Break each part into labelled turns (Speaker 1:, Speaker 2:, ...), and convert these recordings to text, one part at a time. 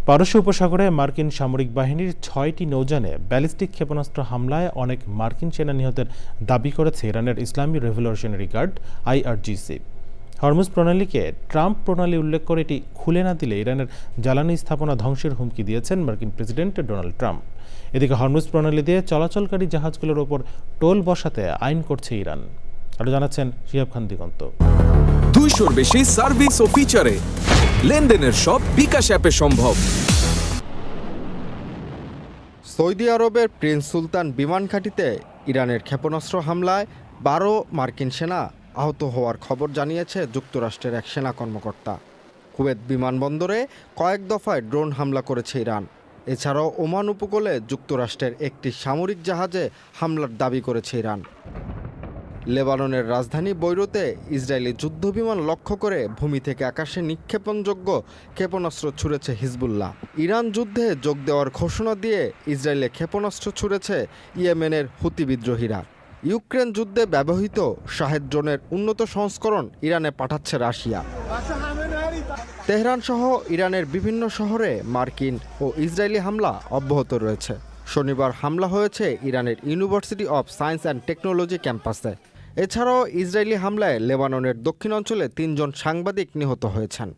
Speaker 1: পারস্য উপসাগরে মার্কিন সামরিক বাহিনীর ৬টি নৌযানে ব্যালিস্টিক ক্ষেপণাস্ত্র হামলায় অনেক মার্কিন সেনা নিহতের দাবি করেছে ইরানের ইসলামী রেভলিউশনারি গার্ড আইআরজিসি। হরমুজ প্রণালীকে ট্রাম্প প্রণালী উল্লেখ করে এটি খুলে না দিলে ইরানের জ্বালানি স্থাপনা ধ্বংসের হুমকি দিয়েছেন মার্কিন প্রেসিডেন্ট ডোনাল্ড ট্রাম্প। এদিকে হরমুজ প্রণালী দিয়ে চলাচলকারী জাহাজগুলোর ওপর টোল বসাতে আইন করছে ইরান। আরও জানাচ্ছেন শিহাব খান দিগন্ত।
Speaker 2: 200-র বেশি সার্ভিস ও ফিচারে লেনদেনের সব বিকাশ অ্যাপে সম্ভব।
Speaker 3: সৌদি আরবের প্রিন্স সুলতান বিমান ঘাঁটিতে ইরানের ক্ষেপণাস্ত্র হামলায় 12 মার্কিন সেনা আহত হওয়ার খবর জানিয়েছে যুক্তরাষ্ট্রের এক সেনা কর্মকর্তা। কুয়েত বিমানবন্দরে কয়েক দফায় ড্রোন হামলা করেছে ইরান। এছাড়াও ওমান উপকূলে যুক্তরাষ্ট্রের একটি সামরিক জাহাজে হামলার দাবি করেছে ইরান। লেবাননের রাজধানী বৈরুতে ইসরায়েলি যুদ্ধবিমান লক্ষ্য করে ভূমি থেকে আকাশে নিক্ষেপণযোগ্য ক্ষেপণাস্ত্র ছুড়েছে হিজবুল্লাহ। ইরান যুদ্ধে যোগ দেওয়ার ঘোষণা দিয়ে ইসরায়েলে ক্ষেপণাস্ত্র ছুড়েছে ইয়েমেনের হুতি বিদ্রোহীরা। ইউক্রেন যুদ্ধে ব্যবহৃত শাহেদ ড্রোনের উন্নত সংস্করণ ইরানে পাঠাচ্ছে রাশিয়া। তেহরান সহ ইরানের বিভিন্ন শহরে মার্কিন ও ইসরায়েলি হামলা অব্যাহত রয়েছে। শনিবার হামলা হয়েছে ইরানের university of science and technology ক্যাম্পাসে। এছাড়াও ইসরায়েলি হামলায় লেবাননের দক্ষিণাঞ্চলে 3 জন সাংবাদিক নিহত হয়েছেন।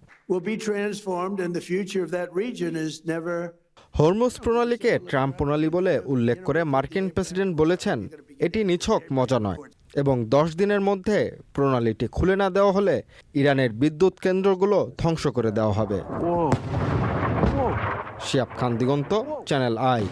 Speaker 3: হরমুজ প্রণালীকে ট্রাম্প প্রণালী বলে উল্লেখ করে মার্কিন প্রেসিডেন্ট বলেছেন, এটি নিছক মজা নয় এবং 10 দিনের মধ্যে প্রণালীটি খুলে না দেওয়া হলে ইরানের বিদ্যুৎ কেন্দ্রগুলো ধ্বংস করে দেওয়া হবে। শিহাব খান দিগন্ত, চ্যানেল আই।